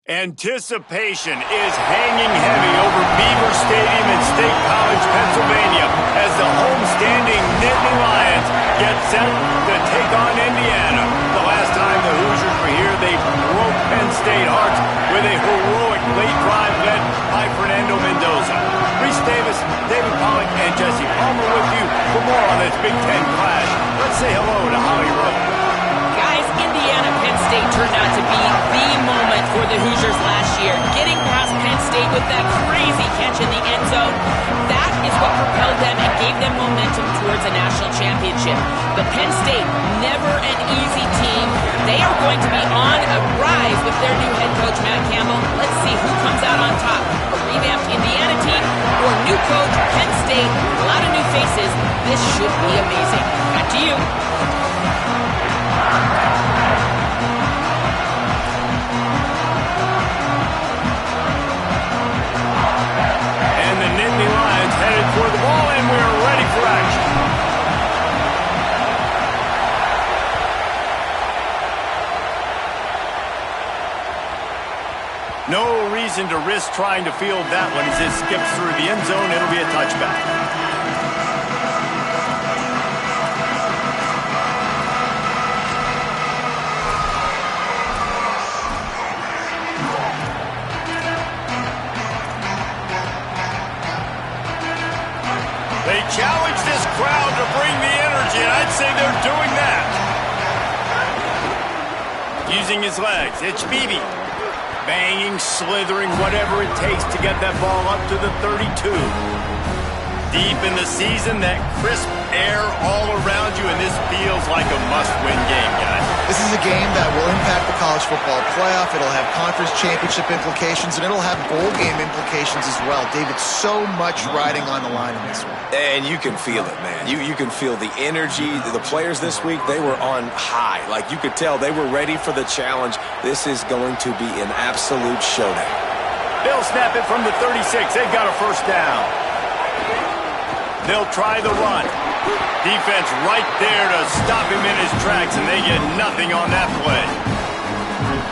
Anticipation is hanging heavy over Beaver Stadium in State College, Pennsylvania, as the homestanding Nittany Lions get set to take on Indiana. The last time the Hoosiers were here, they broke Penn State hearts with a heroic late drive led by Fernando Mendoza. Reese Davis, David Pollack, and Jesse Palmer with you for more on this Big Ten clash. Let's say hello to Holly Rowe. Penn State turned out to be the moment for the Hoosiers last year. Getting past Penn State with that crazy catch in the end zone, that is what propelled them and gave them momentum towards a national championship. But Penn State, never an easy team. They are going to be on a rise with their new head coach, Matt Campbell. Let's see who comes out on top. A revamped Indiana team or new coach, Penn State, a lot of new faces. This should be amazing. Back to you. Nittany Lions headed toward the ball, and we're ready for action. No reason to risk trying to field that one as it skips through the end zone. It'll be a touchback. They challenge this crowd to bring the energy, and I'd say they're doing that. Using his legs, it's Beebe. Banging, slithering, whatever it takes to get that ball up to the 32. Deep in the season, that crisp air all around you, and this feels like a must-win game, guys. This is a game that will impact the college football playoff. It'll have conference championship implications, and it'll have bowl game implications as well. David, so much riding on the line in this one. And you can feel it, man. You can feel the energy. The players this week, they were on high. Like, you could tell they were ready for the challenge. This is going to be an absolute showdown. They'll snap it from the 36. They've got a first down. They'll try the run. Defense right there to stop him in his tracks, and they get nothing on that play.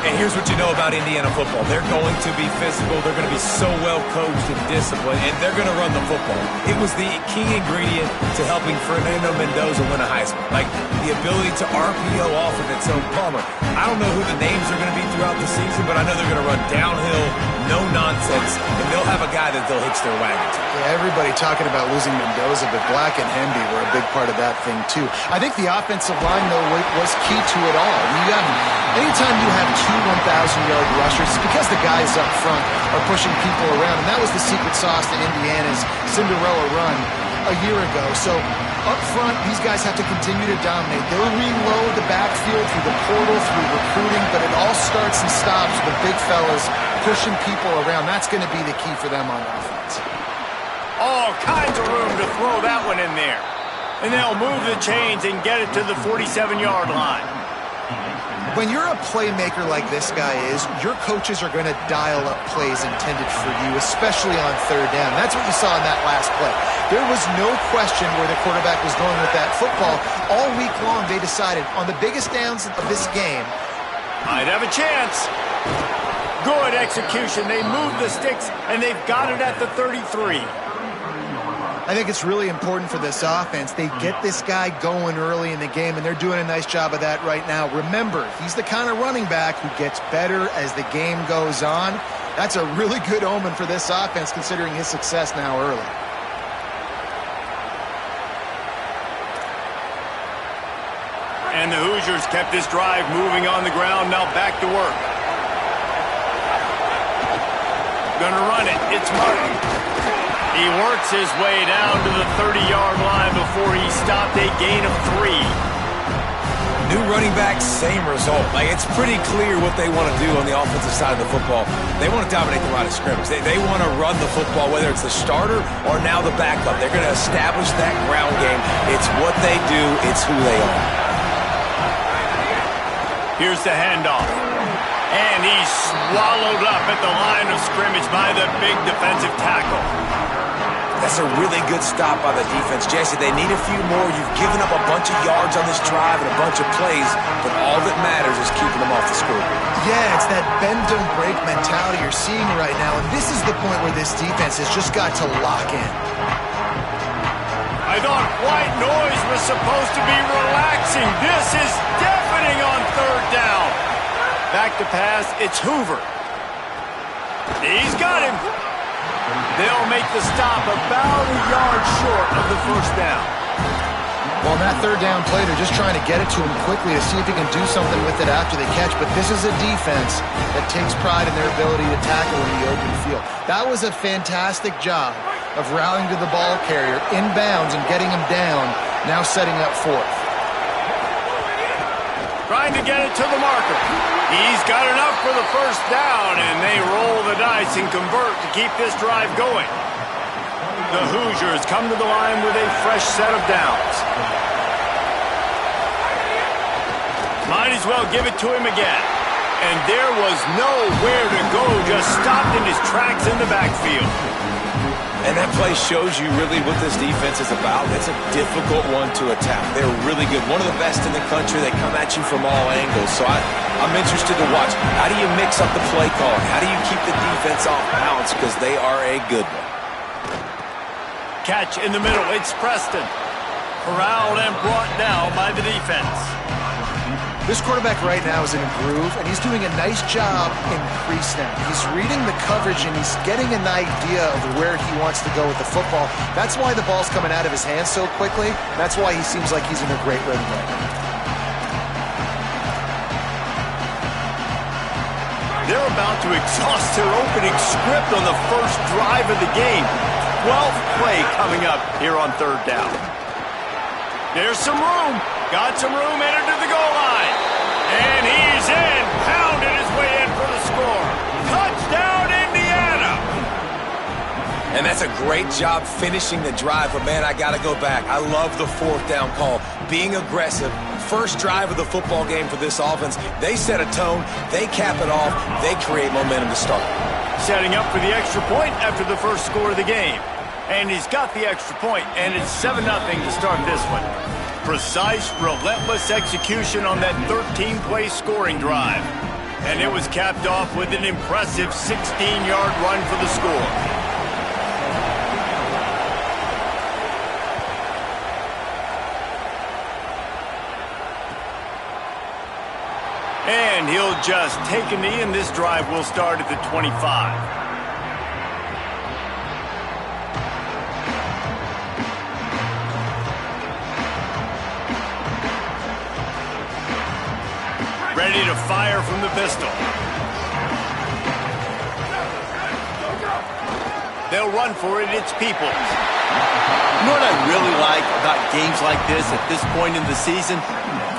And here's what you know about Indiana football. They're going to be physical. They're going to be so well coached and disciplined, and they're going to run the football. It was the key ingredient to helping Fernando Mendoza win a Heisman. Like the ability to RPO off of it. So, Palmer, I don't know who the names are going to be throughout the season, but I know they're going to run downhill, no nonsense, and they'll have a guy that they'll hitch their wagon to. Yeah, everybody talking about losing Mendoza, but Black and Hemby were a big part of that thing, too. I think the offensive line, though, was key to it all. Anytime you have two 1,000-yard rushers, it's because the guys up front are pushing people around, and that was the secret sauce to Indiana's Cinderella run a year ago. So up front, these guys have to continue to dominate. They'll reload the backfield through the portal, through recruiting, but it all starts and stops with the big fellas pushing people around. That's going to be the key for them on offense. All kinds of room to throw that one in there. And they'll move the chains and get it to the 47-yard line. When you're a playmaker like this guy is, your coaches are going to dial up plays intended for you, especially on third down. That's what you saw in that last play. There was no question where the quarterback was going with that football. All week long, they decided on the biggest downs of this game. Might have a chance. Good execution. They moved the sticks, and they've got it at the 33. I think it's really important for this offense. They get this guy going early in the game, and they're doing a nice job of that right now. Remember, he's the kind of running back who gets better as the game goes on. That's a really good omen for this offense, considering his success now early. And the Hoosiers kept this drive moving on the ground. Now back to work. Gonna run it. It's Martin. He works his way down to the 30-yard line before he stopped, a gain of 3. New running back, same result. Like, it's pretty clear what they want to do on the offensive side of the football. They want to dominate the line of scrimmage. They want to run the football, whether it's the starter or now the backup. They're going to establish that ground game. It's what they do. It's who they are. Here's the handoff. And he's swallowed up at the line of scrimmage by the big defensive tackle. That's a really good stop by the defense. Jesse, they need a few more. You've given up a bunch of yards on this drive and a bunch of plays, but all that matters is keeping them off the scoreboard. Yeah, it's that bend-don't-break mentality you're seeing right now, and this is the point where this defense has just got to lock in. I thought white noise was supposed to be relaxing. This is deafening on third down. Back to pass, it's Hoover. He's got him. They'll make the stop about a yard short of the first down. Well, on that third down play, they're just trying to get it to him quickly to see if he can do something with it after they catch. But this is a defense that takes pride in their ability to tackle in the open field. That was a fantastic job of rallying to the ball carrier inbounds and getting him down, now setting up fourth. Trying to get it to the marker. He's got enough for the first down, and they roll the dice and convert to keep this drive going. The Hoosiers come to the line with a fresh set of downs. Might as well give it to him again. And there was nowhere to go, just stopped in his tracks in the backfield. And that play shows you really what this defense is about. It's a difficult one to attack. They're really good. One of the best in the country. They come at you from all angles. So I'm interested to watch. How do you mix up the play calling? How do you keep the defense off balance? Because they are a good one. Catch in the middle. It's Preston. Corralled and brought down by the defense. This quarterback right now is in a groove, and he's doing a nice job in pre-snap. He's reading the coverage, and he's getting an idea of where he wants to go with the football. That's why the ball's coming out of his hands so quickly. That's why he seems like he's in a great rhythm right now. They're about to exhaust their opening script on the first drive of the game. 12th play coming up here on third down. There's some room. Got some room, entered to the goal line. And he's in. Pounded his way in for the score. Touchdown, Indiana. And that's a great job finishing the drive. But, man, I got to go back. I love the fourth down call. Being aggressive. First drive of the football game for this offense. They set a tone. They cap it off. They create momentum to start. Setting up for the extra point after the first score of the game. And he's got the extra point, and it's 7-0 to start this one. Precise, relentless execution on that 13-play scoring drive. And it was capped off with an impressive 16-yard run for the score. And he'll just take a knee, and this drive will start at the 25. Ready to fire from the pistol. They'll run for it. It's Peoples. You know what I really like about games like this at this point in the season?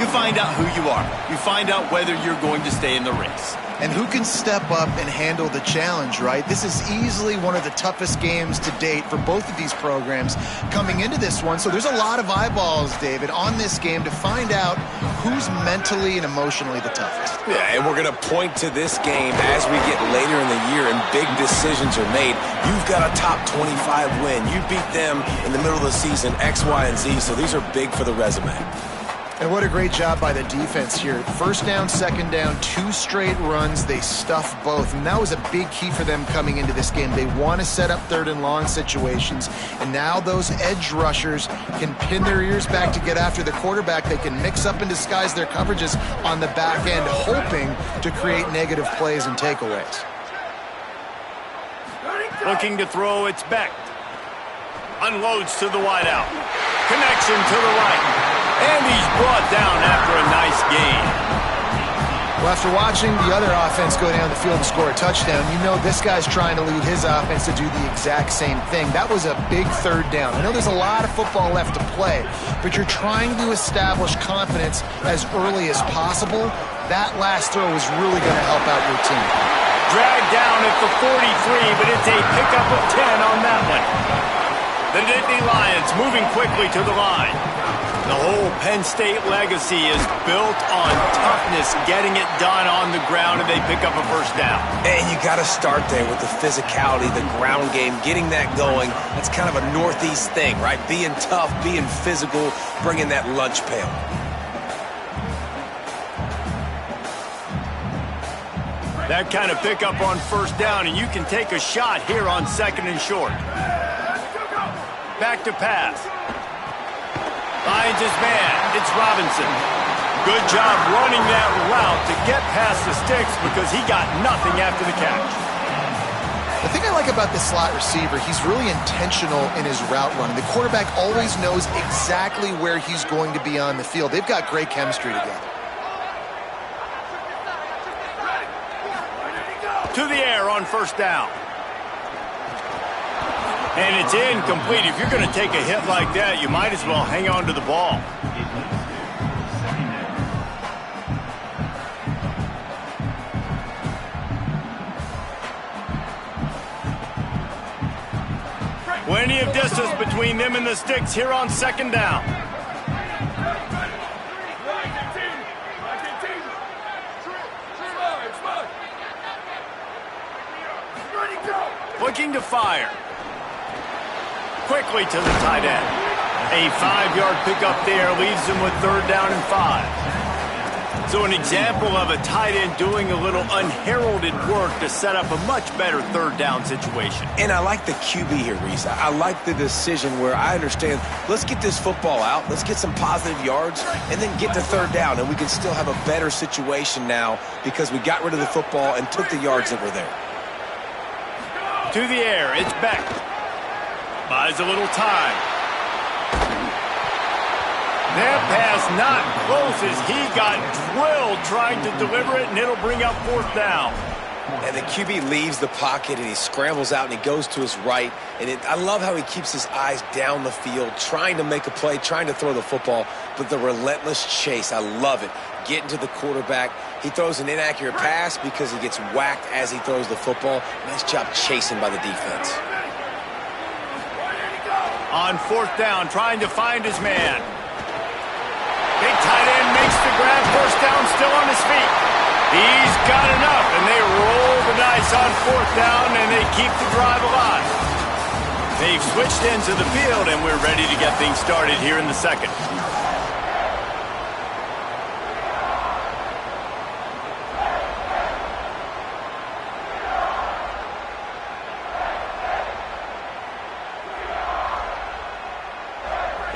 You find out who you are. You find out whether you're going to stay in the race. And who can step up and handle the challenge, right? This is easily one of the toughest games to date for both of these programs coming into this one. So there's a lot of eyeballs, David, on this game to find out who's mentally and emotionally the toughest. Yeah, and we're going to point to this game as we get later in the year and big decisions are made. You've got a top 25 win. You beat them in the middle of the season, X, Y, and Z. So these are big for the resume. And what a great job by the defense here. First down, second down, 2 straight runs. They stuffed both. And that was a big key for them coming into this game. They want to set up third and long situations. And now those edge rushers can pin their ears back to get after the quarterback. They can mix up and disguise their coverages on the back end, hoping to create negative plays and takeaways. Looking to throw, it's Beck. Unloads to the wideout. Connection to the right. And he's brought down after a nice gain. Well, after watching the other offense go down the field and score a touchdown, you know this guy's trying to lead his offense to do the exact same thing. That was a big third down. I know there's a lot of football left to play, but you're trying to establish confidence as early as possible. That last throw is really going to help out your team. Dragged down at the 43, but it's a pickup of 10 on that one. The Nittany Lions moving quickly to the line. The whole Penn State legacy is built on toughness, getting it done on the ground, and they pick up a first down. And you got to start there with the physicality, the ground game, getting that going. That's kind of a Northeast thing, right? Being tough, being physical, bringing that lunch pail. That kind of pickup on first down, and you can take a shot here on 2nd and short. Back to pass. Finds his man. It's Robinson. Good job running that route to get past the sticks because he got nothing after the catch. The thing I like about this slot receiver, he's really intentional in his route running. The quarterback always knows exactly where he's going to be on the field. They've got great chemistry together. To the air on first down. And it's incomplete. If you're going to take a hit like that, you might as well hang on to the ball. Plenty of distance between them and the sticks here on 2nd down. Looking to fire. Quickly to the tight end. A 5-yard pickup there leaves him with 3rd down and 5. So an example of a tight end doing a little unheralded work to set up a much better 3rd down situation. And I like the QB here, Reese. I like the decision where I understand, let's get this football out, let's get some positive yards, and then get to 3rd down, and we can still have a better situation now because we got rid of the football and took the yards that were there. To the air, it's Beck. Buys a little time. That pass not close as he got drilled trying to deliver it, and it'll bring up 4th down. And the QB leaves the pocket, and he scrambles out, and he goes to his right. And I love how he keeps his eyes down the field, trying to make a play, trying to throw the football, but the relentless chase, I love it. Getting to the quarterback. He throws an inaccurate pass because he gets whacked as he throws the football. Nice job chasing by the defense. On 4th down, trying to find his man. Big tight end makes the grab. 1st down, still on his feet. He's got enough, and they roll the dice on 4th down, and they keep the drive alive. They've switched ends of the field, and we're ready to get things started here in the 2nd.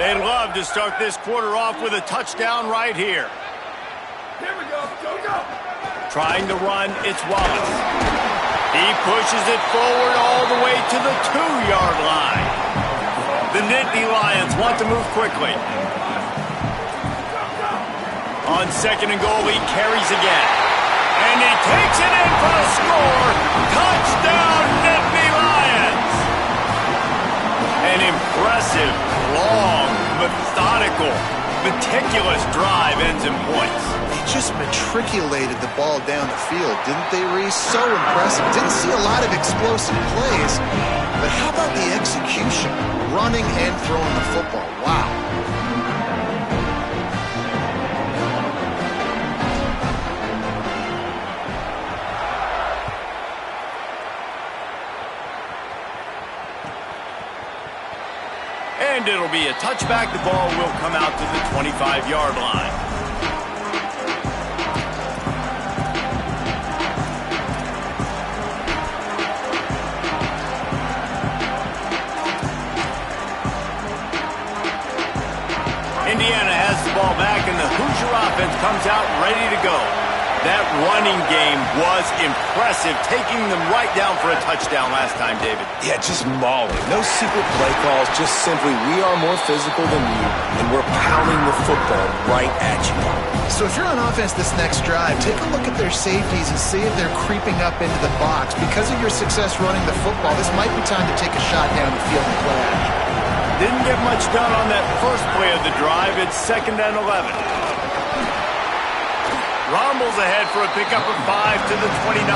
They'd love to start this quarter off with a touchdown right here. Here we go. Go, go. Trying to run, it's Wallace. He pushes it forward all the way to the 2-yard line. The Nittany Lions want to move quickly. On 2nd and goal, he carries again. And he takes it in for the score. Touchdown, Nittany Lions! An impressive, long, methodical, meticulous drive ends in points. They just matriculated the ball down the field, didn't they, Reese? So impressive. Didn't see a lot of explosive plays, but how about the execution? Running and throwing the football. Wow. And it'll be a touchback. The ball will come out to the 25-yard line. Indiana has the ball back, and the Hoosier offense comes out ready to go. That running game was impressive, taking them right down for a touchdown last time, David. Yeah, just mauling. No secret play calls, just simply we are more physical than you, and we're pounding the football right at you. So if you're on offense this next drive, take a look at their safeties and see if they're creeping up into the box. Because of your success running the football, this might be time to take a shot down the field and play action. Didn't get much done on that first play of the drive. It's 2nd and 11. Rumbles ahead for a pickup of 5 to the 29.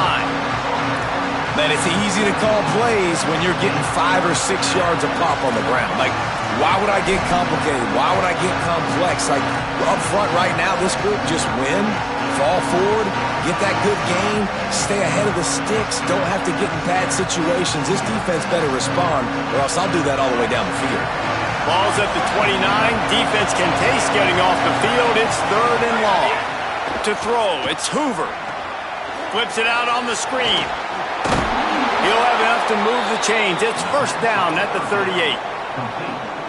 Man, it's easy to call plays when you're getting 5 or 6 yards of pop on the ground. Like, why would I get complicated? Why would I get complex? Like, up front right now, this group just win, fall forward, get that good gain, stay ahead of the sticks, don't have to get in bad situations. This defense better respond, or else I'll do that all the way down the field. Ball's at the 29. Defense can taste getting off the field. It's 3rd and long. To throw, it's Hoover. Flips it out on the screen. He'll have enough to move the chains. It's first down at the 38.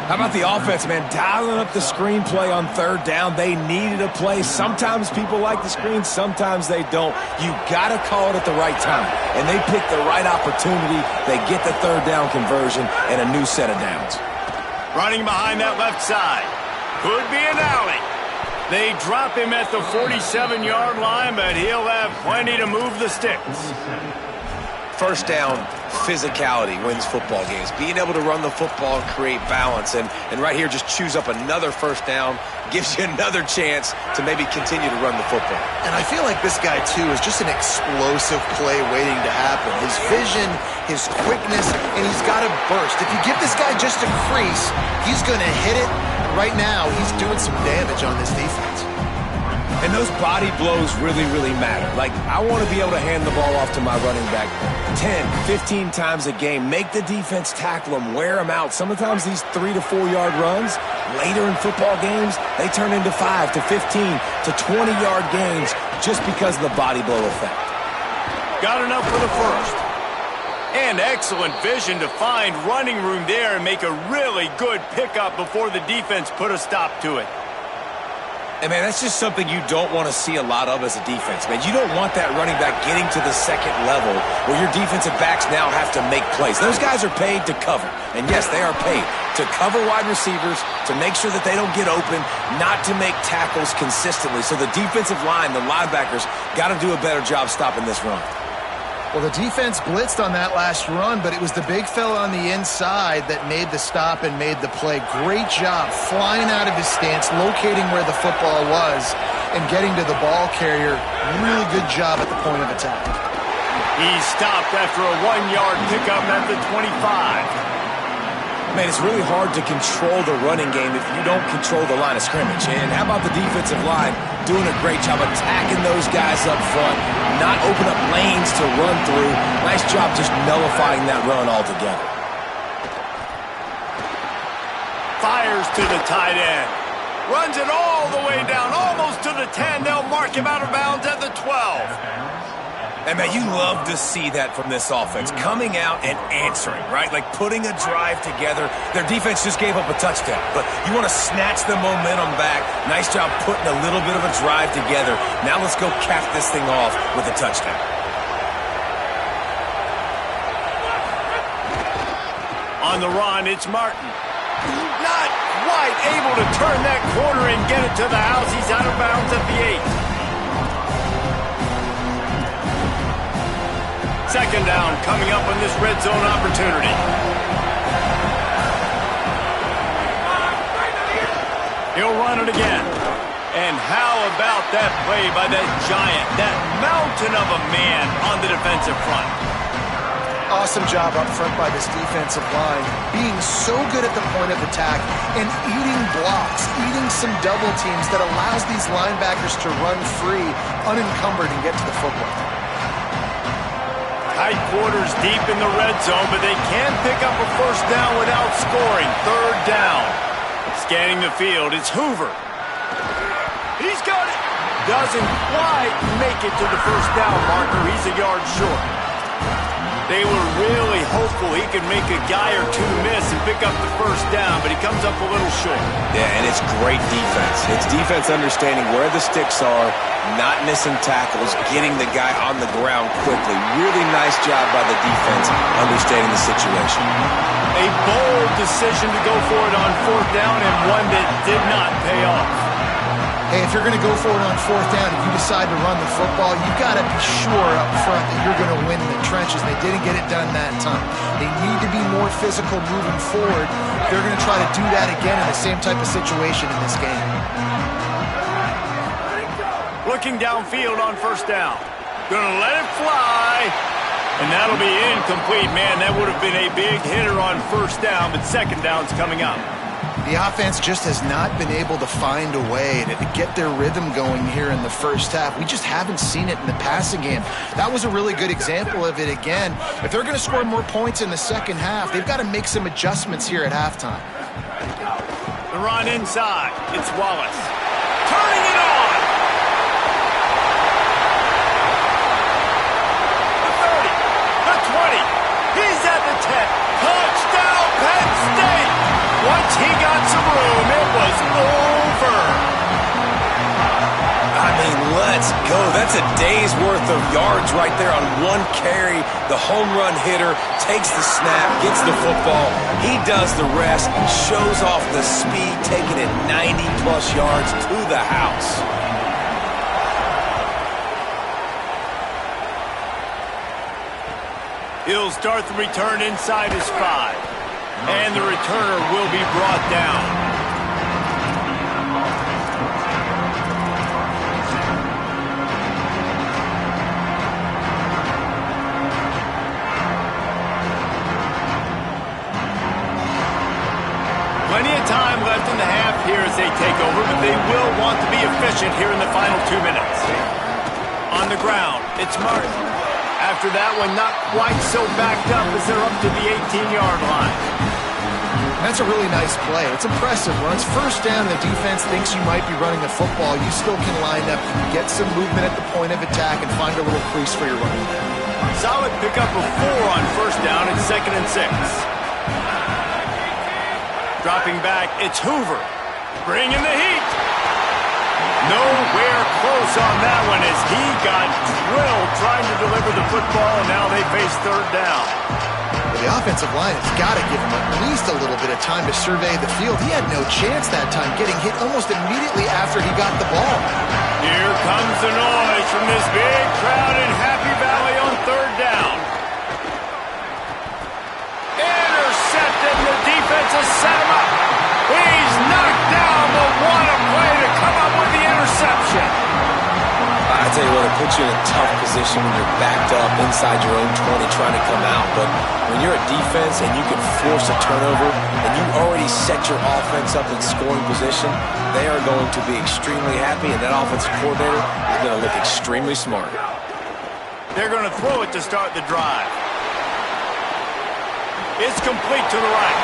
How about the offense, man? Dialing up the screenplay on third down. They needed a play. Sometimes people like the screen, sometimes they don't. You got to call it at the right time. And they pick the right opportunity. They get the third down conversion and a new set of downs. Running behind that left side. Could be an alley. They drop him at the 47-yard line, but he'll have plenty to move the sticks. First down, physicality wins football games. Being able to run the football and create balance. And right here, just choose up another first down, gives you another chance to maybe continue to run the football. And I feel like this guy, too, is just an explosive play waiting to happen. His vision, his quickness, and he's got a burst. If you give this guy just a crease, he's going to hit it. Right now, he's doing some damage on this defense. And those body blows really, really matter. Like, I want to be able to hand the ball off to my running back 10, 15 times a game. Make the defense tackle them, wear them out. Sometimes these 3 to 4 yard runs, later in football games, they turn into 5 to 15 to 20 yard gains just because of the body blow effect. Got enough for the first. And excellent vision to find running room there and make a really good pickup before the defense put a stop to it. And, man, that's just something you don't want to see a lot of as a defense, man. You don't want that running back getting to the second level where your defensive backs now have to make plays. Those guys are paid to cover. And, yes, they are paid to cover wide receivers, to make sure that they don't get open, not to make tackles consistently. So the defensive line, the linebackers, got to do a better job stopping this run. Well, the defense blitzed on that last run, but it was the big fella on the inside that made the stop and made the play. Great job flying out of his stance, locating where the football was, and getting to the ball carrier. Really good job at the point of attack. He stopped after a 1-yard pickup at the 25. Man, it's really hard to control the running game if you don't control the line of scrimmage. And how about the defensive line doing a great job attacking those guys up front, not open up lanes to run through. Nice job just nullifying that run altogether. Fires to the tight end. Runs it all the way down, almost to the 10. They'll mark him out of bounds at the 12. And, man, you love to see that from this offense, coming out and answering, right? Like putting a drive together. Their defense just gave up a touchdown, but you want to snatch the momentum back. Nice job putting a little bit of a drive together. Now let's go cap this thing off with a touchdown. On the run, it's Martin. Not quite able to turn that corner and get it to the house. He's out of bounds at the 8. Second down coming up on this red zone opportunity. He'll run it again. And how about that play by that giant, that mountain of a man on the defensive front? Awesome job up front by this defensive line, being so good at the point of attack and eating blocks, eating some double teams that allows these linebackers to run free, unencumbered, and get to the football. Tight quarters deep in the red zone, but they can pick up a first down without scoring. Third down. Scanning the field, it's Hoover. He's got it. Doesn't quite make it to the first down marker. He's a yard short. They were really hopeful he could make a guy or two miss and pick up the first down, but he comes up a little short. Yeah, and it's great defense. It's defense understanding where the sticks are, not missing tackles, getting the guy on the ground quickly. Really nice job by the defense understanding the situation. A bold decision to go for it on fourth down and one that did not pay off. Hey, if you're going to go for it on fourth down, if you decide to run the football, you've got to be sure up front that you're going to win in the trenches. They didn't get it done that time. They need to be more physical moving forward. They're going to try to do that again in the same type of situation in this game. Looking downfield on first down. Gonna let it fly. And that'll be incomplete. Man, that would have been a big hitter on first down, but second down's coming up. The offense just has not been able to find a way to get their rhythm going here in the first half. We just haven't seen it in the passing game. That was a really good example of it again. If they're going to score more points in the second half, they've got to make some adjustments here at halftime. The run inside. It's Wallace. Turning it on. Let's go. That's a day's worth of yards right there on one carry. The home run hitter takes the snap, gets the football. He does the rest, shows off the speed, taking it 90-plus yards to the house. He'll start the return inside his 5. And the returner will be brought down. Plenty of time left in the half here as they take over, but they will want to be efficient here in the final 2 minutes. On the ground, it's Martin. After that one, not quite so backed up as they're up to the 18-yard line. That's a really nice play. It's impressive. When it's first down and the defense thinks you might be running the football, you still can line up, get some movement at the point of attack, and find a little crease for your running back. Solid pickup of 4 on first down and 2nd and 6. Dropping back, it's Hoover. Bringing the heat. Nowhere close on that one as he got drilled trying to deliver the football, and now they face 3rd down. Well, the offensive line has got to give him at least a little bit of time to survey the field. He had no chance that time, getting hit almost immediately after he got the ball. Here comes the noise from this big crowd in Happy Valley on 3rd down. Intercepted, and the defense has set him up. He's knocked down, but what a play to come up with the interception. I tell you what, it puts you in a tough position when you're backed up inside your own 20 trying to come out. But when you're a defense and you can force a turnover and you already set your offense up in scoring position, they are going to be extremely happy, and that offensive coordinator is going to look extremely smart. They're going to throw it to start the drive. It's complete to the right.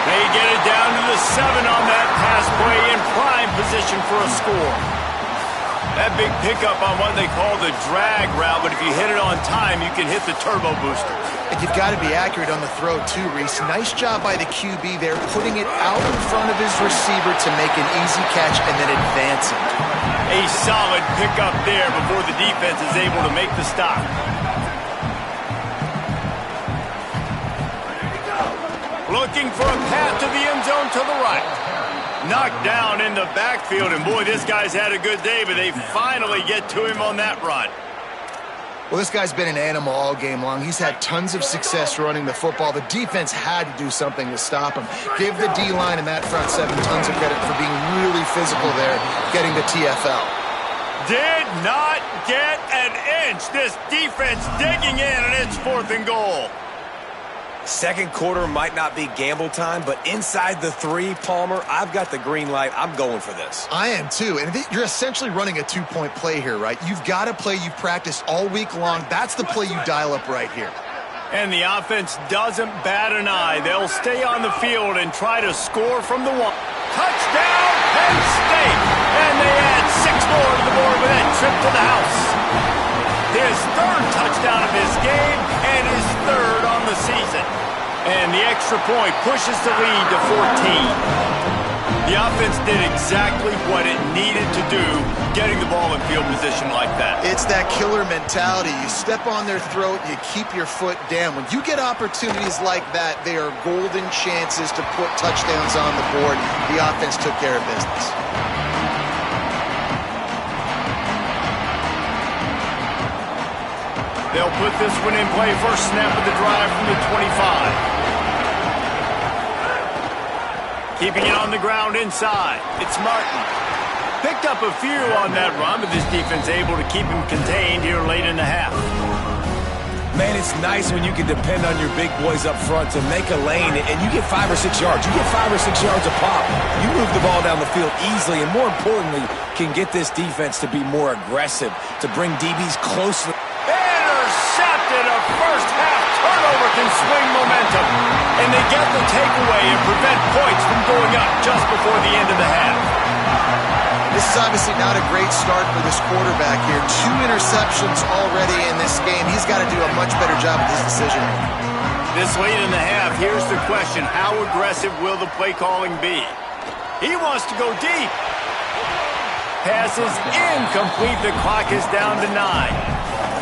They get it down to the 7 on that pass play in prime position for a score. That big pickup on what they call the drag route, but if you hit it on time, you can hit the turbo booster. And you've got to be accurate on the throw, too, Reese. Nice job by the QB there, putting it out in front of his receiver to make an easy catch and then advancing. A solid pickup there before the defense is able to make the stop. Looking for a path to the end zone to the right. Knocked down in the backfield, and boy, this guy's had a good day, but they finally get to him on that run. Well, this guy's been an animal all game long. He's had tons of success running the football. The defense had to do something to stop him. Give the D-line and that front 7 tons of credit for being really physical there, getting the TFL. Did not get an inch. This defense digging in, and it's 4th and goal. Second quarter might not be gamble time, but inside the 3, Palmer, I've got the green light. I'm going for this. I am too, and you're essentially running a 2-point play here, right? You've got a play you've practiced all week long. That's the play you dial up right here. And the offense doesn't bat an eye. They'll stay on the field and try to score from the 1. Touchdown, Penn State! And they add 6 more to the board with that trip to the house. His 3rd touchdown of this game and his 3rd on the season. And the extra point pushes the lead to 14. The offense did exactly what it needed to do, getting the ball in field position like that. It's that killer mentality. You step on their throat, you keep your foot down. When you get opportunities like that, they are golden chances to put touchdowns on the board. The offense took care of business. They'll put this one in play. First snap of the drive from the 25. Keeping it on the ground inside. It's Martin. Picked up a few on that run, but this defense able to keep him contained here late in the half. Man, it's nice when you can depend on your big boys up front to make a lane, and you get 5 or 6 yards. You get 5 or 6 yards a pop. You move the ball down the field easily, and more importantly, can get this defense to be more aggressive, to bring DBs closer. Intercepted. A first half turnover can swing momentum. And they get the takeaway and prevent points from going up just before the end of the half. This is obviously not a great start for this quarterback here. 2 interceptions already in this game. He's got to do a much better job with his decision. This late in the half, here's the question. How aggressive will the play calling be? He wants to go deep. pass is incomplete. The clock is down to 9.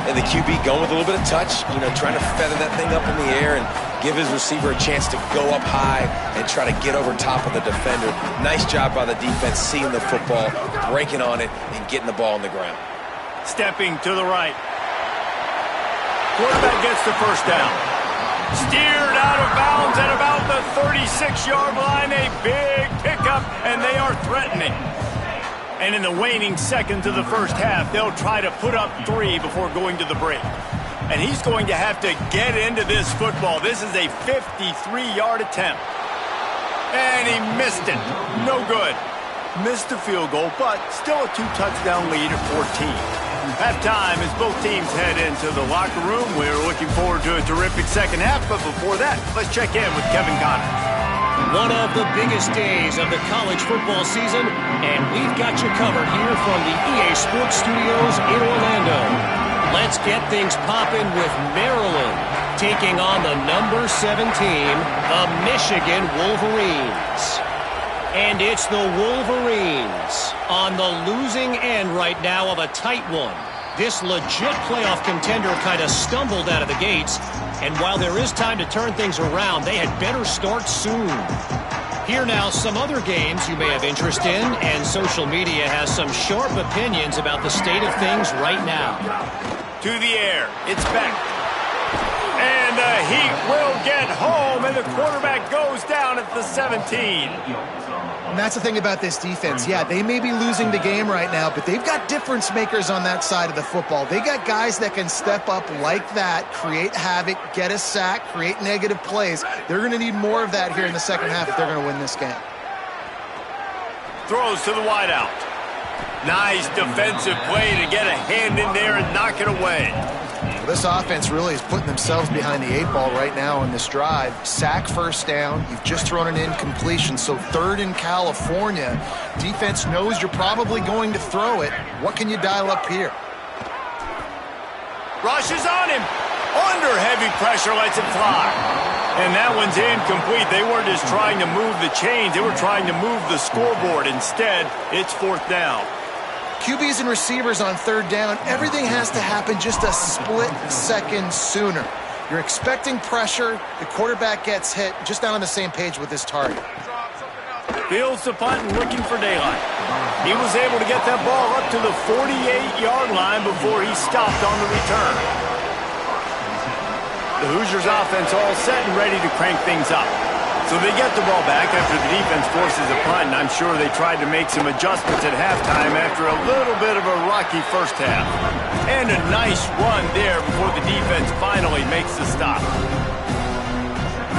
And the QB going with a little bit of touch, trying to feather that thing up in the air and give his receiver a chance to go up high and try to get over top of the defender. Nice job by the defense, seeing the football, breaking on it, and getting the ball on the ground. Stepping to the right. Quarterback gets the first down. Steered out of bounds at about the 36-yard line. A big pickup, and they are threatening. And in the waning seconds of the first half, they'll try to put up 3 before going to the break. And he's going to have to get into this football. This is a 53-yard attempt. And he missed it. No good. Missed the field goal, but still a 2-touchdown lead at 14. Halftime as both teams head into the locker room. We're looking forward to a terrific second half, but before that, let's check in with Kevin Connors. One of the biggest days of the college football season, and we've got you covered here from the EA Sports Studios in Orlando. Let's get things popping with Maryland taking on the number 7 team, the Michigan Wolverines. And it's the Wolverines on the losing end right now of a tight one. This legit playoff contender kind of stumbled out of the gates, and while there is time to turn things around, they had better start soon. Here now, some other games you may have interest in, and social media has some sharp opinions about the state of things right now. To the air, it's back. And the Heat will get home, and the quarterback goes down at the 17. And that's the thing about this defense. Yeah, they may be losing the game right now, but they've got difference makers on that side of the football. They got guys that can step up like that, create havoc, get a sack, create negative plays. They're going to need more of that here in the second half if they're going to win this game. Throws to the wideout. Nice defensive play to get a hand in there and knock it away. This offense really is putting themselves behind the 8 ball right now in this drive. Sack first down. You've just thrown an incompletion, so 3rd in California. Defense knows you're probably going to throw it. What can you dial up here? Rushes on him. Under heavy pressure, lets it fly. And that one's incomplete. They weren't just trying to move the chains. They were trying to move the scoreboard. Instead, it's 4th down. QBs and receivers on 3rd down, everything has to happen just a split second sooner. You're expecting pressure, the quarterback gets hit, just not on the same page with his target. Fields the punt and looking for daylight. He was able to get that ball up to the 48-yard line before he stopped on the return. The Hoosiers offense all set and ready to crank things up. So they get the ball back after the defense forces a punt, and I'm sure they tried to make some adjustments at halftime after a little bit of a rocky first half. And a nice run there before the defense finally makes the stop.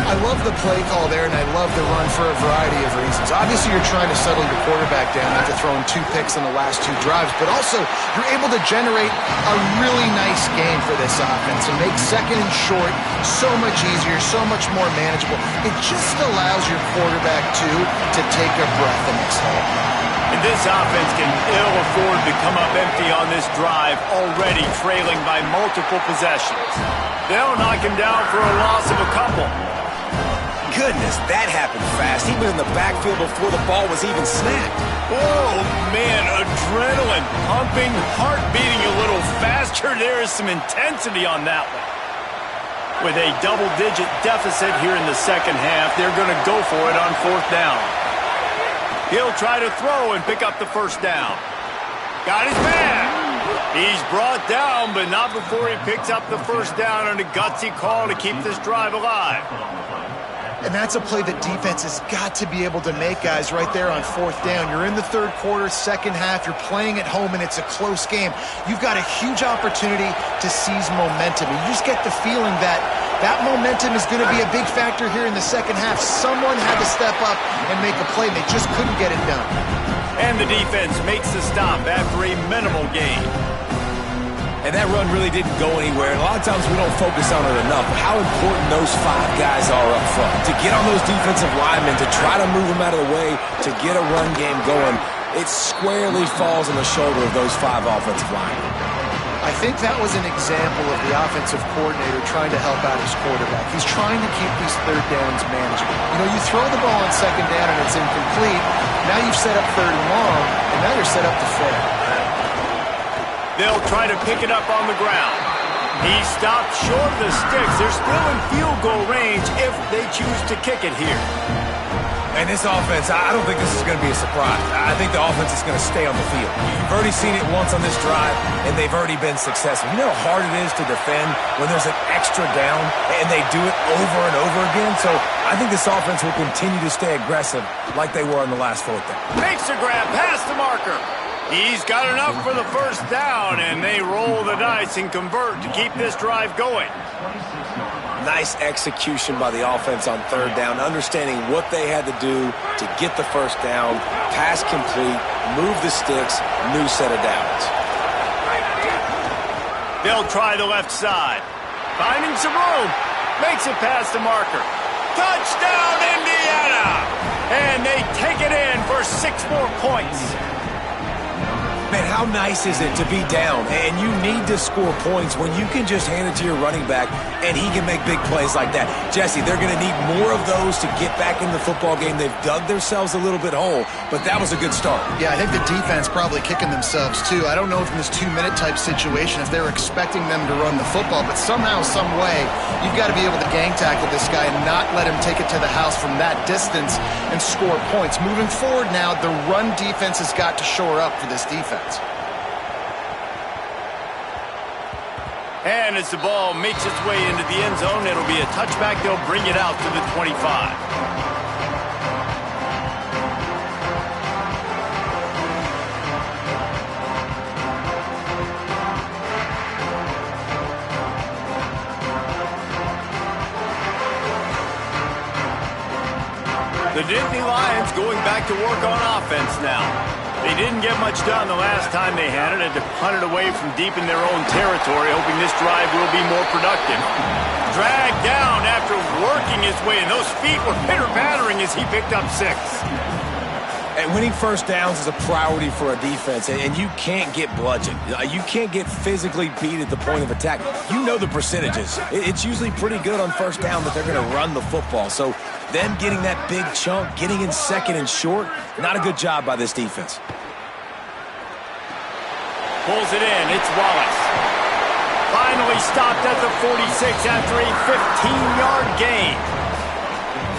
I love the play call there, and I love the run for a variety of reasons. Obviously, you're trying to settle your quarterback down after throwing 2 picks in the last 2 drives, but also you're able to generate a really nice game for this offense and make 2nd and short so much easier, so much more manageable. It just allows your quarterback, too, to take a breath and exhale. And this offense can ill afford to come up empty on this drive, already trailing by multiple possessions. They'll knock him down for a loss of a couple. Goodness, that happened fast. He was in the backfield before the ball was even snapped. Oh, man, adrenaline pumping, heart beating a little faster. There is some intensity on that one. With a double-digit deficit here in the second half, they're going to go for it on 4th down. He'll try to throw and pick up the first down. Got his man. He's brought down, but not before he picks up the first down on a gutsy call to keep this drive alive. And that's a play that defense has got to be able to make, guys, right there on 4th down. You're in the 3rd quarter, second half. You're playing at home, and it's a close game. You've got a huge opportunity to seize momentum. And you just get the feeling that that momentum is going to be a big factor here in the second half. Someone had to step up and make a play. They just couldn't get it done. And the defense makes the stop after a minimal gain. And that run really didn't go anywhere. And a lot of times we don't focus on it enough. How important those 5 guys are up front. To get on those defensive linemen, to try to move them out of the way, to get a run game going, it squarely falls on the shoulder of those 5 offensive linemen. I think that was an example of the offensive coordinator trying to help out his quarterback. He's trying to keep these third downs manageable. You know, you throw the ball on second down and it's incomplete. Now you've set up third and long, and now you're set up to fail. They'll try to pick it up on the ground. He stopped short of the sticks. They're still in field goal range if they choose to kick it here. And this offense, I don't think this is going to be a surprise. I think the offense is going to stay on the field. You've already seen it once on this drive, and they've already been successful. You know how hard it is to defend when there's an extra down, and they do it over and over again? So I think this offense will continue to stay aggressive like they were on the last fourth down. Makes a grab past the marker. He's got enough for the first down, and they roll the dice and convert to keep this drive going. Nice execution by the offense on third down, understanding what they had to do to get the first down, pass complete, move the sticks, new set of downs. They'll try the left side. Finding some room. Makes it past the marker. Touchdown, Indiana! And they take it in for 6 more points. Man, how nice is it to be down and you need to score points when you can just hand it to your running back and he can make big plays like that? Jesse, they're going to need more of those to get back in the football game. They've dug themselves a little bit whole, but that was a good start. Yeah, I think the defense probably kicking themselves too. I don't know if in this 2-minute type situation if they're expecting them to run the football, but somehow, some way, you've got to be able to gang tackle this guy and not let him take it to the house from that distance and score points. Moving forward now, the run defense has got to shore up for this defense. And as the ball makes its way into the end zone, it'll be a touchback. They'll bring it out to the 25. The Nittany Lions going back to work on offense now. They didn't get much done the last time they had it. Had to punt it away from deep in their own territory, hoping this drive will be more productive. Dragged down after working his way, and those feet were pitter-pattering as he picked up 6. And winning first downs is a priority for a defense, and you can't get bludgeoned. You can't get physically beat at the point of attack. You know the percentages. It's usually pretty good on first down that they're going to run the football. So them getting that big chunk, getting in second and short, not a good job by this defense. Pulls it in. It's Wallace. Finally stopped at the 46 after a 15-yard gain.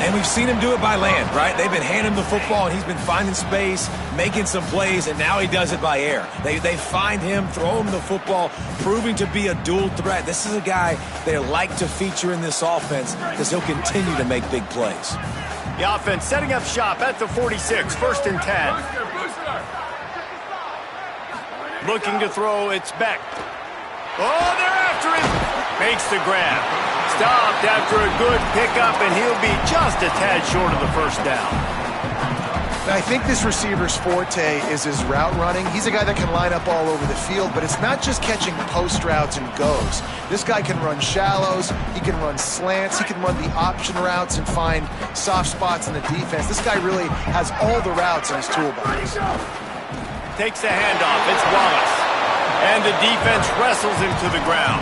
And we've seen him do it by land, right? They've been handing him the football, and he's been finding space, making some plays, and now he does it by air. They find him, throw him the football, proving to be a dual threat. This is a guy they like to feature in this offense because he'll continue to make big plays. The offense setting up shop at the 46, 1st and 10. Looking to throw, it's Beck. Oh, they're after him. Makes the grab. Stopped after a good pickup, and he'll be just a tad short of the first down. Now, I think this receiver's forte is his route running. He's a guy that can line up all over the field, but it's not just catching post routes and goes. This guy can run shallows, he can run slants, he can run the option routes and find soft spots in the defense. This guy really has all the routes in his toolbox. Takes the handoff. It's Wallace. And the defense wrestles him to the ground.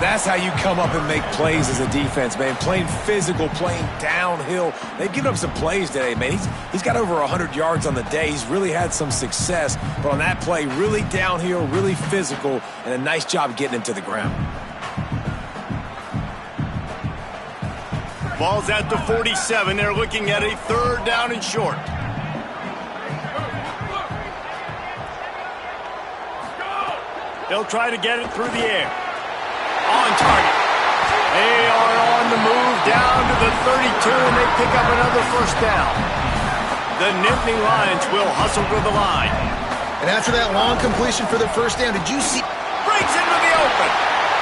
That's how you come up and make plays as a defense, man. Playing physical, playing downhill. They've given up some plays today, man. He's got over 100 yards on the day. He's really had some success. But on that play, really downhill, really physical, and a nice job getting him to the ground. Ball's at the 47. They're looking at a 3rd down and short. They'll try to get it through the air. On target. They are on the move down to the 32, and they pick up another first down. The Nittany Lions will hustle to the line. And after that long completion for the first down, did you see? Breaks into the open.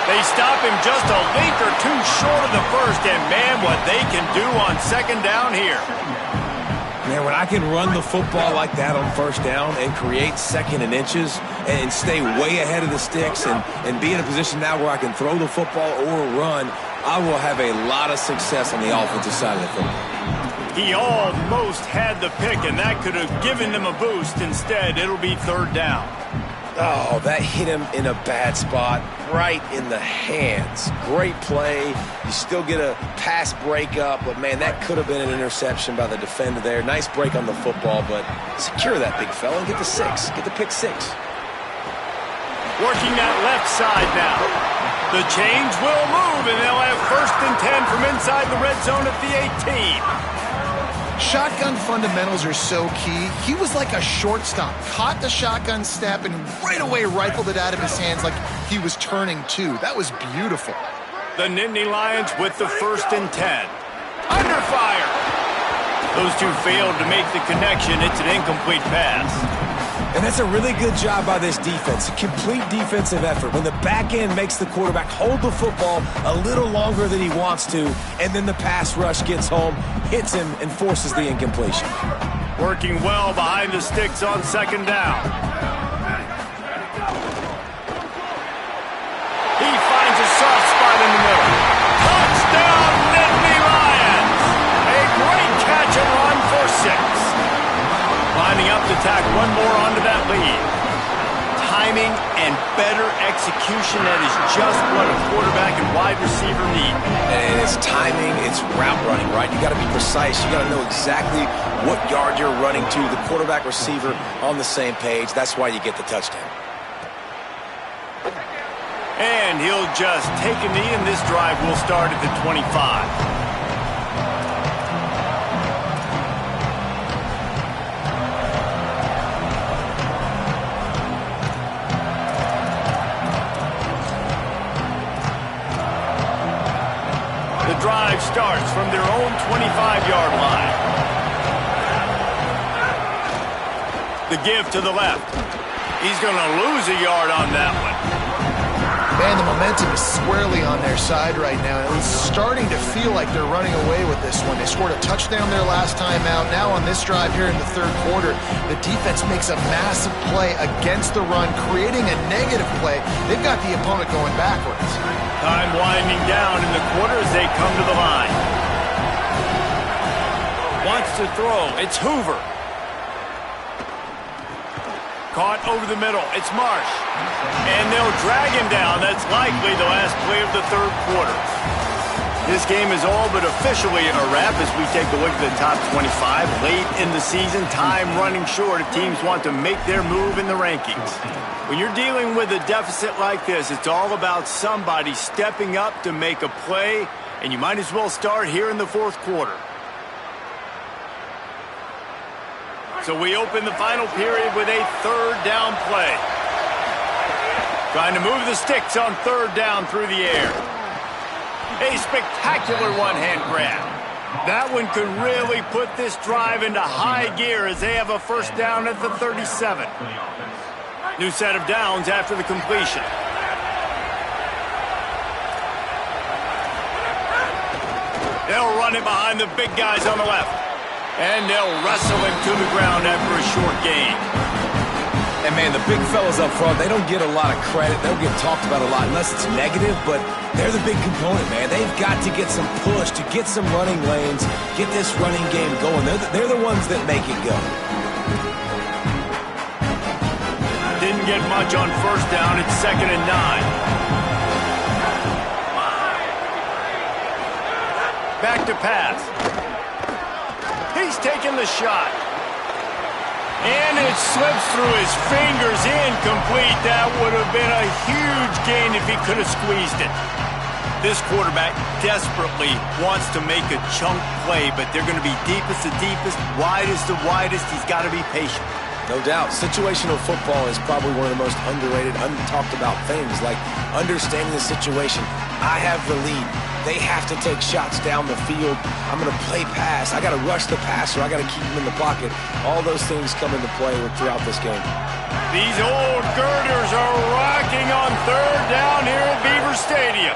They stop him just a length or two short of the first, and man, what they can do on 2nd down here. Man, when I can run the football like that on first down and create 2nd and inches and stay way ahead of the sticks and be in a position now where I can throw the football or run, I will have a lot of success on the offensive side of the football. He almost had the pick, and that could have given them a boost. Instead, it'll be 3rd down. Oh, that hit him in a bad spot, right in the hands. Great play. You still get a pass breakup, but, man, that could have been an interception by the defender there. Nice break on the football, but secure that big fella and get the 6. Get the pick 6. Working that left side now. The chains will move, and they'll have 1st and 10 from inside the red zone at the 18. Shotgun fundamentals are so key. He was like a shortstop. Caught the shotgun step and right away rifled it out of his hands like he was turning two. That was beautiful. The Nittany Lions with the 1st and 10. Under fire. Those two failed to make the connection. It's an incomplete pass. And that's a really good job by this defense. A complete defensive effort. When the back end makes the quarterback hold the football a little longer than he wants to, and then the pass rush gets home, hits him, and forces the incompletion. Working well behind the sticks on 2nd down. He finds a soft spot in the middle. Touchdown, Nittany Lions! A great catch and run for 6. Lining up to tack one more onto that lead. Timing and better execution, that is just what a quarterback and wide receiver need. And it's timing, it's route running, right? You got to be precise. You got to know exactly what yard you're running to. The quarterback receiver on the same page. That's why you get the touchdown. And he'll just take a knee, and this drive will start at the 25. The drive starts from their own 25-yard line. The give to the left. He's going to lose a yard on that one. Man, the momentum is squarely on their side right now. It's starting to feel like they're running away with this one. They scored a touchdown their last time out. Now on this drive here in the 3rd quarter, the defense makes a massive play against the run, creating a negative play. They've got the opponent going backwards. Time winding down in the quarter as they come to the line. Wants to throw. It's Hoover. Caught over the middle. It's Marsh. And they'll drag him down. That's likely the last play of the 3rd quarter. This game is all but officially a wrap as we take a look at the top 25. Late in the season, time running short if teams want to make their move in the rankings. When you're dealing with a deficit like this, it's all about somebody stepping up to make a play, and you might as well start here in the 4th quarter. So we open the final period with a 3rd down play. Trying to move the sticks on 3rd down through the air. A spectacular one-hand grab. That one could really put this drive into high gear as they have a 1st down at the 37. New set of downs after the completion. They'll run it behind the big guys on the left. And they'll wrestle him to the ground after a short gain. And, man, the big fellas up front, they don't get a lot of credit. They don't get talked about a lot unless it's negative, but they're the big component, man. They've got to get some push, to get some running lanes, get this running game going. They're the ones that make it go. Didn't get much on 1st down. It's 2nd and 9. Back to pass. He's taking the shot. And it slips through his fingers, incomplete. That would have been a huge gain if he could have squeezed it. This quarterback desperately wants to make a chunk play, but they're going to be deepest to deepest, widest to widest. He's got to be patient. No doubt. Situational football is probably one of the most underrated, untalked about things, like understanding the situation. I have the lead. They have to take shots down the field. I'm going to play pass. I got to rush the passer. I got to keep him in the pocket. All those things come into play throughout this game. These old girders are rocking on 3rd down here at Beaver Stadium.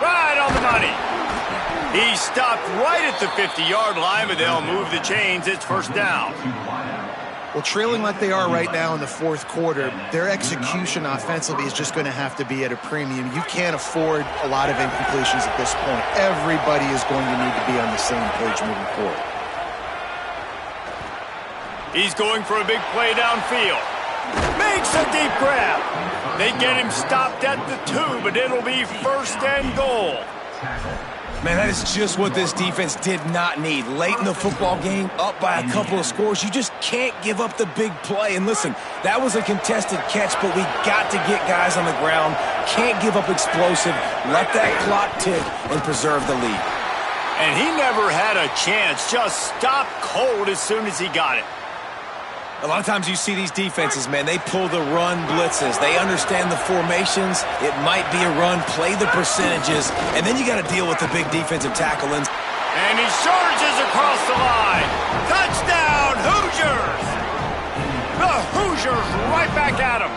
Right on the money. He stopped right at the 50-yard line, but they'll move the chains. It's 1st down. Well, trailing like they are right now in the 4th quarter, their execution offensively is just going to have to be at a premium. You can't afford a lot of incompletions at this point. Everybody is going to need to be on the same page moving forward. He's going for a big play downfield. Makes a deep grab. They get him stopped at the 2, but it'll be first and goal. Man, that is just what this defense did not need. Late in the football game, up by a couple of scores, you just can't give up the big play. And listen, that was a contested catch, but we got to get guys on the ground. Can't give up explosive. Let that clock tick and preserve the lead. And he never had a chance. Just stopped cold as soon as he got it. A lot of times you see these defenses, man, they pull the run blitzes. They understand the formations. It might be a run, play the percentages, and then you got to deal with the big defensive tackle. And he charges across the line. Touchdown, Hoosiers! The Hoosiers right back at him.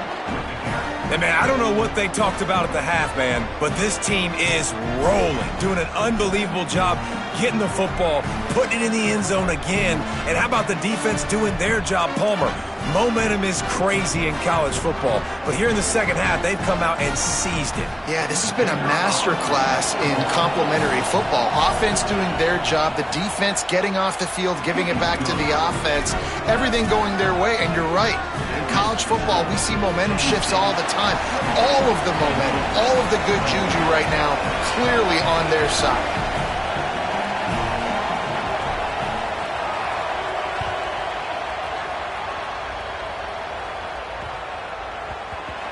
And, man, I don't know what they talked about at the half, man, but this team is rolling, doing an unbelievable job getting the football, putting it in the end zone again. And how about the defense doing their job, Palmer? Momentum is crazy in college football, but here in the second half, they've come out and seized it. Yeah, this has been a masterclass in complementary football. Offense doing their job, the defense getting off the field, giving it back to the offense, everything going their way. And you're right, in college football, we see momentum shifts all the time. All of the momentum, all of the good juju right now, clearly on their side.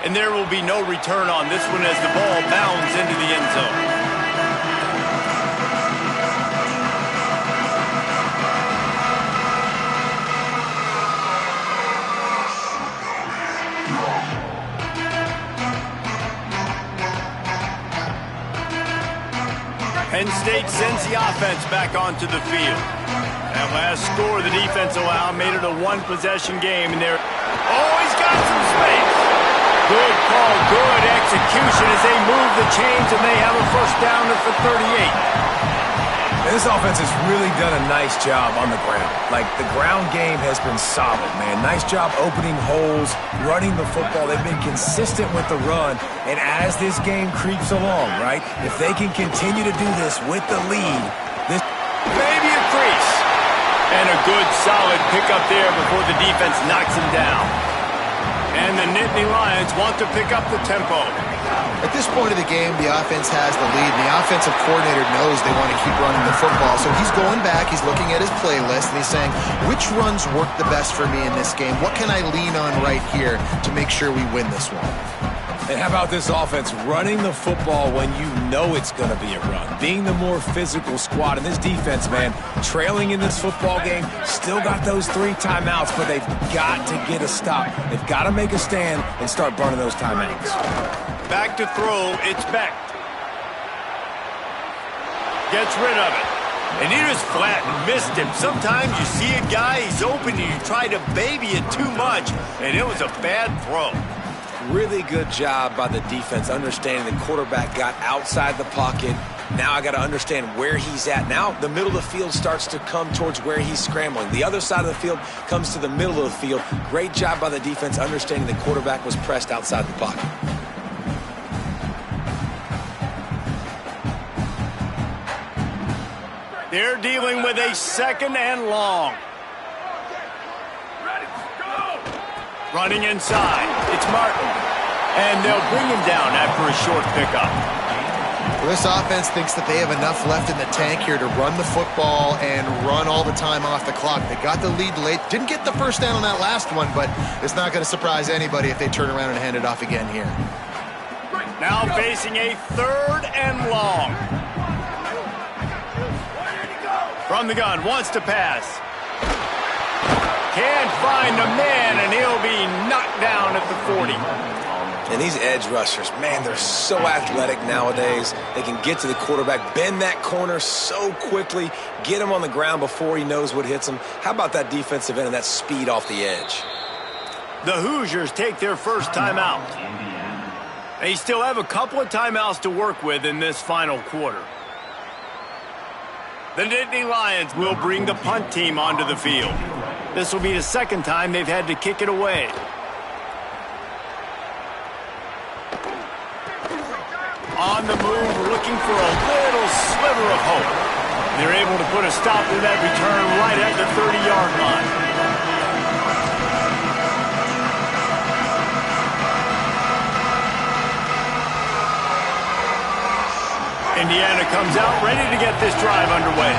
And there will be no return on this one as the ball bounds into the end zone. Penn State sends the offense back onto the field. That last score the defense allowed made it a one-possession game, and they're... Oh, he's got some space! Good call, good execution as they move the chains, and they have a first down at the 38. This offense has really done a nice job on the ground. Like, the ground game has been solid, man. Nice job opening holes, running the football. They've been consistent with the run. And as this game creeps along, right, if they can continue to do this with the lead, this... Maybe a crease. And a good, solid pickup there before the defense knocks him down. And the Nittany Lions want to pick up the tempo. At this point of the game, the offense has the lead, and the offensive coordinator knows they want to keep running the football. So he's going back, he's looking at his playlist, and he's saying, which runs work the best for me in this game? What can I lean on right here to make sure we win this one? And how about this offense running the football when you know it's going to be a run? Being the more physical squad. And this defense, man, trailing in this football game, still got those 3 timeouts, but they've got to get a stop. They've got to make a stand and start burning those timeouts. Back to throw, it's Beck. Gets rid of it. And he just flat and missed him. Sometimes you see a guy, he's open, and you try to baby it too much, and it was a bad throw. Really good job by the defense, understanding the quarterback got outside the pocket. Now I got to understand where he's at. Now the middle of the field starts to come towards where he's scrambling. The other side of the field comes to the middle of the field. Great job by the defense, understanding the quarterback was pressed outside the pocket. They're dealing with a second and long. Running inside, it's Martin. And they'll bring him down after a short pickup. Well, this offense thinks that they have enough left in the tank here to run the football and run all the time off the clock. They got the lead late. Didn't get the first down on that last one, but it's not going to surprise anybody if they turn around and hand it off again here. Now facing a third and long. From the gun, wants to pass. Can't find a man, and he'll be knocked down at the 40. And these edge rushers, man, they're so athletic nowadays. They can get to the quarterback, bend that corner so quickly, get him on the ground before he knows what hits him. How about that defensive end and that speed off the edge? The Hoosiers take their first timeout. They still have a couple of timeouts to work with in this final quarter. The Nittany Lions will bring the punt team onto the field. This will be the second time they've had to kick it away. On the move, looking for a little sliver of hope. They're able to put a stop to that return right at the 30-yard line. Indiana comes out ready to get this drive underway.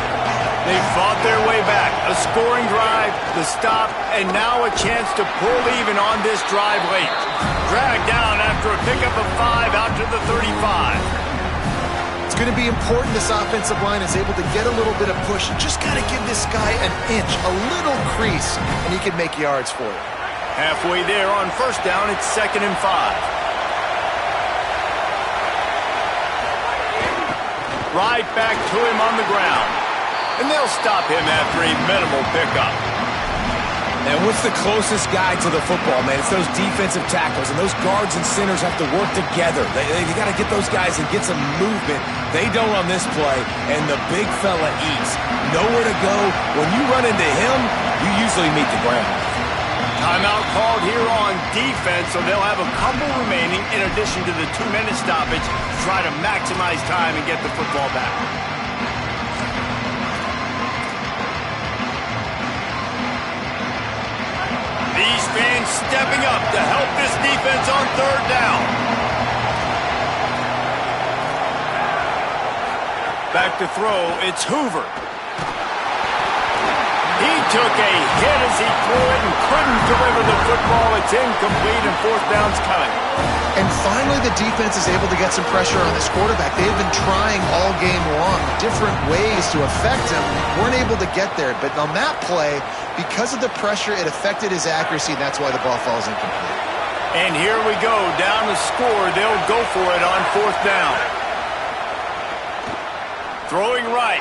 They fought their way back. A scoring drive, the stop, and now a chance to pull even on this drive late. Dragged down after a pickup of 5 out to the 35. It's going to be important this offensive line is able to get a little bit of push. You just got to give this guy an inch, a little crease, and he can make yards for you. Halfway there on first down, it's 2nd and 5. Right back to him on the ground. And they'll stop him after a minimal pickup. And what's the closest guy to the football, man? It's those defensive tackles, and those guards and centers have to work together. They got to get those guys and get some movement. They don't on this play, and the big fella eats. Nowhere to go. When you run into him, you usually meet the ground. Timeout called here on defense, so they'll have a couple remaining in addition to the 2-minute stoppage to try to maximize time and get the football back. These fans stepping up to help this defense on 3rd down. Back to throw, it's Hoover. He took a hit as he threw it and couldn't deliver the football. It's incomplete and 4th down's coming. And finally the defense is able to get some pressure on this quarterback. They've been trying all game long different ways to affect him. Weren't able to get there. But on that play, because of the pressure, it affected his accuracy, and that's why the ball falls incomplete. And here we go. Down to score. They'll go for it on 4th down. Throwing right.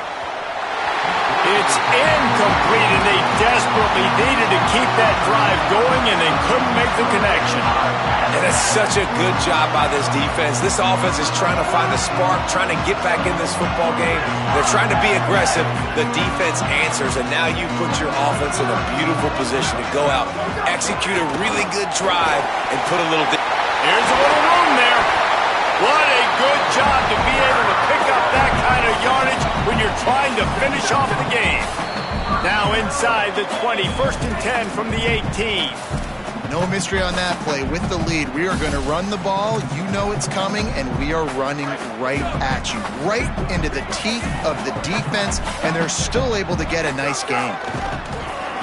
It's incomplete, and they desperately needed to keep that drive going, and they couldn't make the connection. And it's such a good job by this defense. This offense is trying to find a spark, trying to get back in this football game. They're trying to be aggressive. The defense answers, and now you put your offense in a beautiful position to go out, execute a really good drive, and put a little... Here's a little room there. What a good job to be able to pick up that kind of yardage when you're trying to finish off the game. Now inside the 20, 1st and 10 from the 18. No mystery on that play. With the lead, we are going to run the ball. You know it's coming, and we are running right at you, right into the teeth of the defense, and they're still able to get a nice game.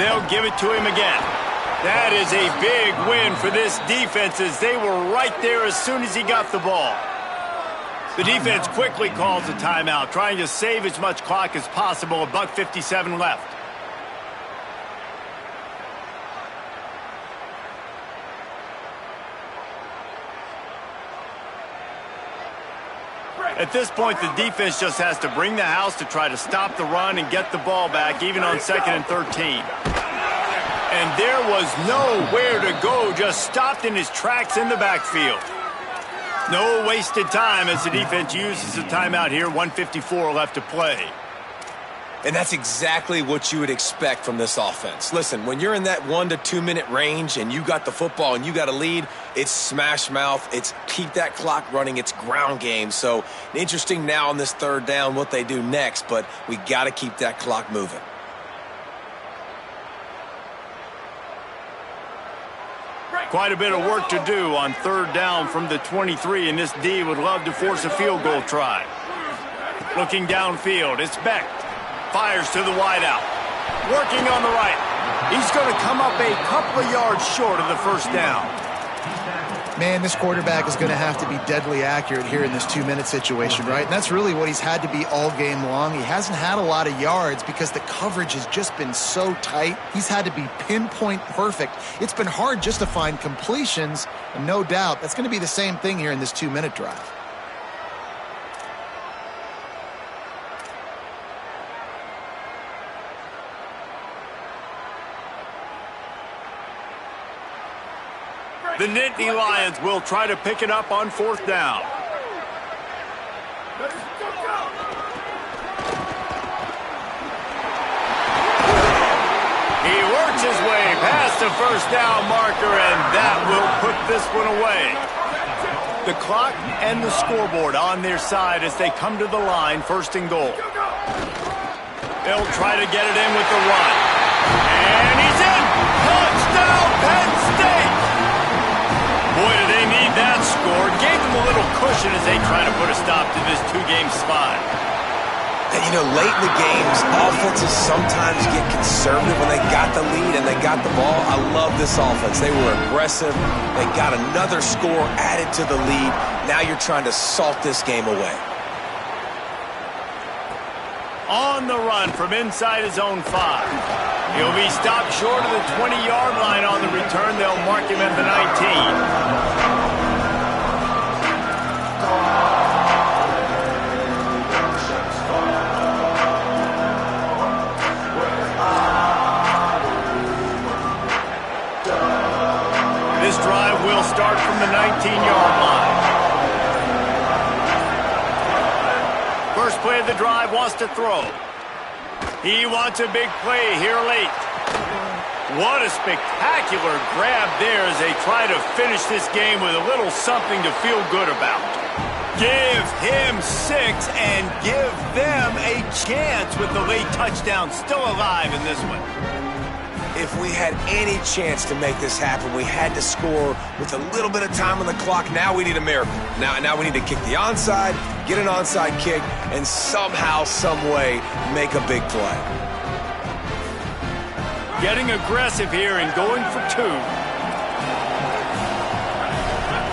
They'll give it to him again. That is a big win for this defense as they were right there as soon as he got the ball. The defense quickly calls a timeout, trying to save as much clock as possible. $1:57 left. At this point, the defense just has to bring the house to try to stop the run and get the ball back, even on 2nd and 13. And there was nowhere to go, just stopped in his tracks in the backfield. No wasted time as the defense uses a timeout here. 1:54 left to play. And that's exactly what you would expect from this offense. Listen, when you're in that 1 to 2 minute range and you got the football and you got a lead, it's smash mouth, it's keep that clock running, it's ground game. So interesting now on this 3rd down what they do next, but we got to keep that clock moving. Quite a bit of work to do on 3rd down from the 23, and this D would love to force a field goal try. Looking downfield, it's Beck. Fires to the wideout. Working on the right. He's going to come up a couple of yards short of the 1st down. Man, this quarterback is going to have to be deadly accurate here in this 2-minute situation, right? And that's really what he's had to be all game long. He hasn't had a lot of yards because the coverage has just been so tight. He's had to be pinpoint perfect. It's been hard just to find completions, and no doubt that's going to be the same thing here in this 2-minute drive. The Nittany Lions will try to pick it up on 4th down. He works his way past the 1st down marker, and that will put this one away. The clock and the scoreboard on their side as they come to the line, 1st and goal. They'll try to get it in with the run. And he's in! Touchdown, Penn State! Boy, do they need That score gave them a little cushion as they try to put a stop to this two-game spot. And, you know, late in the games, offenses sometimes get conservative when they got the lead and they got the ball. I love this offense. They were aggressive. They got another score added to the lead. Now you're trying to salt this game away. On the run from inside his own 5. He'll be stopped short of the 20-yard line on the return. They'll mark him at the 19. This drive will start from the 19-yard line. First play of the drive, wants to throw. He wants a big play here late. What a spectacular grab there as they try to finish this game with a little something to feel good about. Give him 6 and give them a chance with the late touchdown still alive in this one. If we had any chance to make this happen, we had to score with a little bit of time on the clock. Now we need a miracle. Now we need to kick the onside, get an onside kick, and somehow, some way, make a big play. Getting aggressive here and going for 2.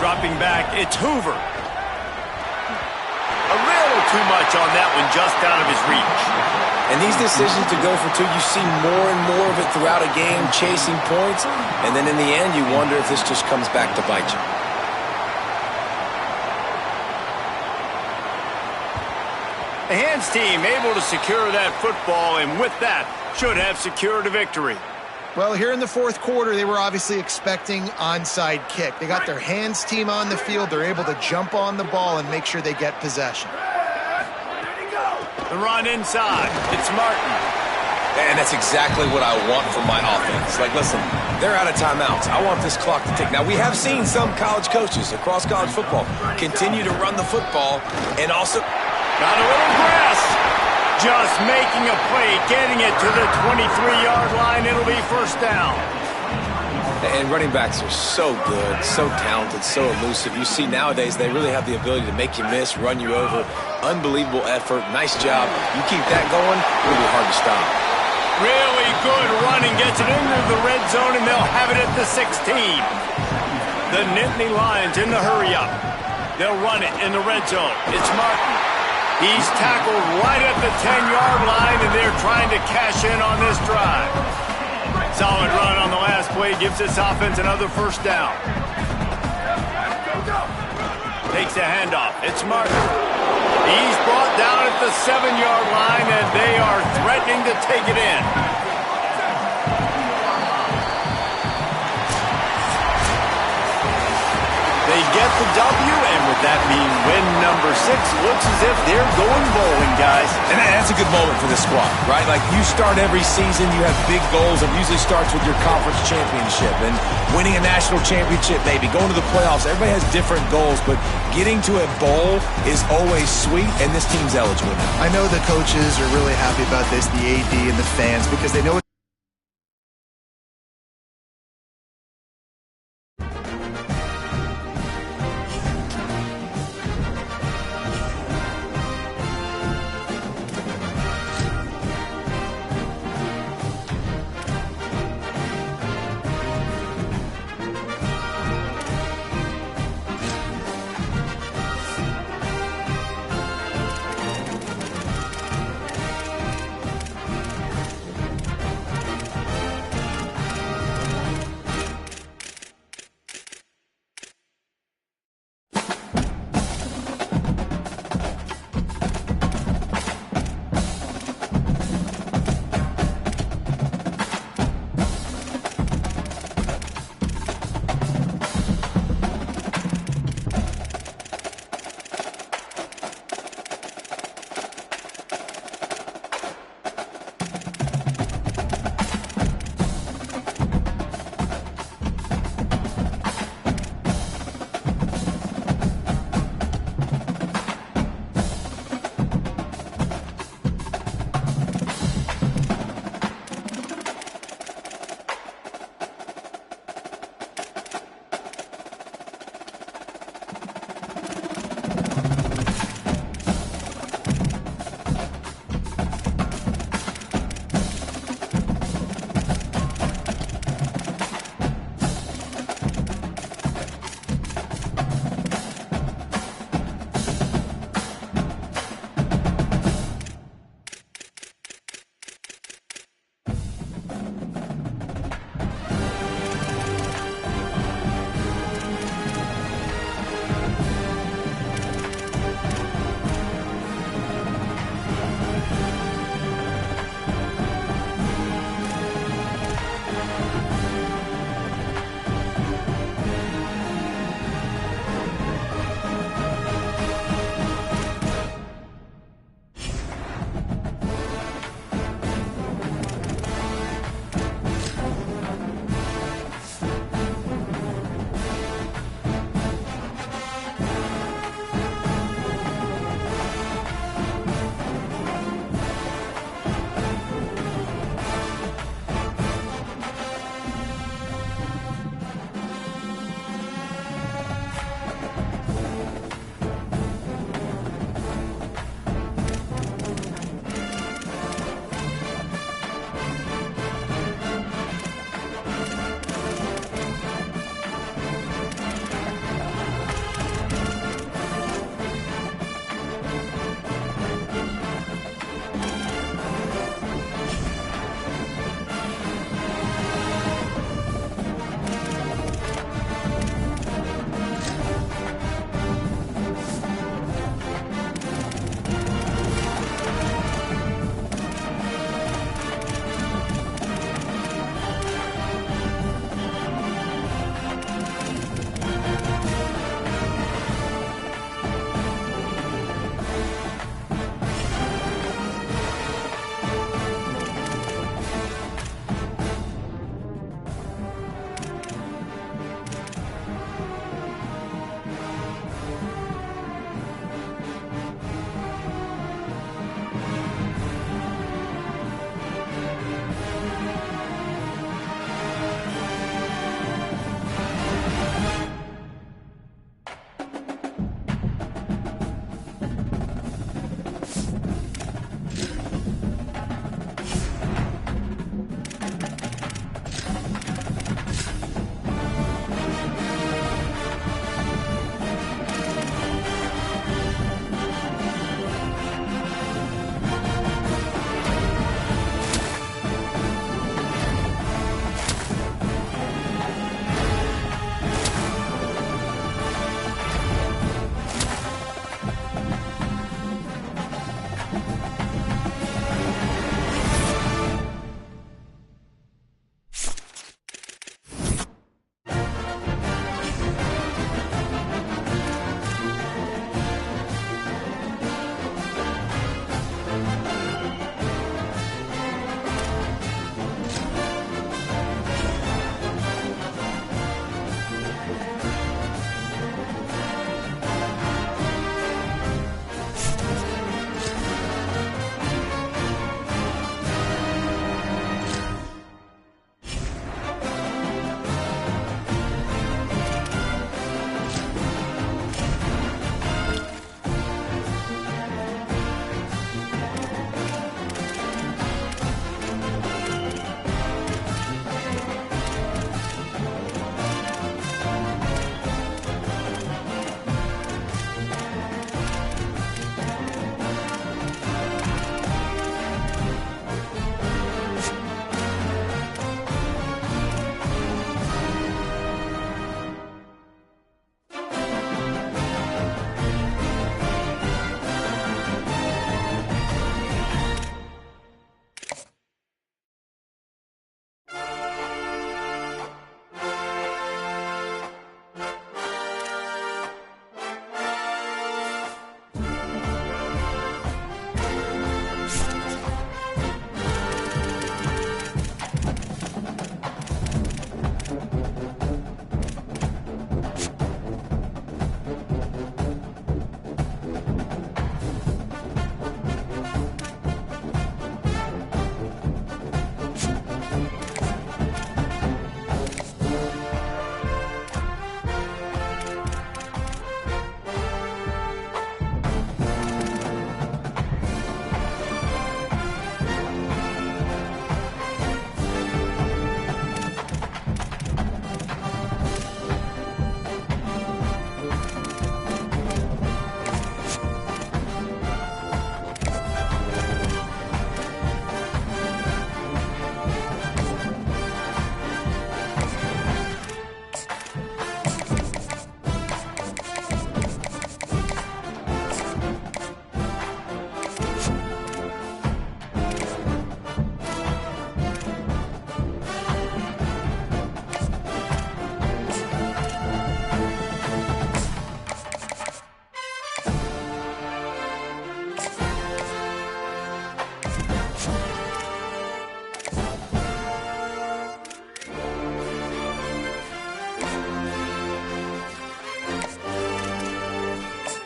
Dropping back, it's Hoover. A little too much on that one, just out of his reach. And these decisions to go for 2, you see more and more of it throughout a game, chasing points, and then in the end, you wonder if this just comes back to bite you. The hands team able to secure that football, and with that, should have secured a victory. Well, here in the fourth quarter, they were obviously expecting onside kick. They got their hands team on the field. They're able to jump on the ball and make sure they get possession. The run inside. It's Martin. And that's exactly what I want from my offense. Like, listen, they're out of timeouts. I want this clock to tick. Now, we have seen some college coaches across college football continue to run the football and also... Got a little grass. Just making a play, getting it to the 23-yard line. It'll be first down. And running backs are so good, so talented, so elusive. You see nowadays they really have the ability to make you miss, run you over. Unbelievable effort. Nice job. You keep that going, it'll be hard to stop. Really good running. Gets it into the red zone, and they'll have it at the 16. The Nittany Lions in the hurry-up. They'll run it in the red zone. It's Martin. He's tackled right at the 10-yard line, and they're trying to cash in on this drive. Solid run on the last play. Gives this offense another first down. Takes a handoff. It's Martin. He's brought down at the 7-yard line, and they are threatening to take it in. They get the W, and with that being win number 6, looks as if they're going bowling, guys. And that's a good moment for this squad, right? Like, you start every season, you have big goals. It usually starts with your conference championship and winning a national championship, maybe going to the playoffs. Everybody has different goals, but getting to a bowl is always sweet, and this team's eligible now. I know the coaches are really happy about this, the AD and the fans, because they know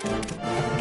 it.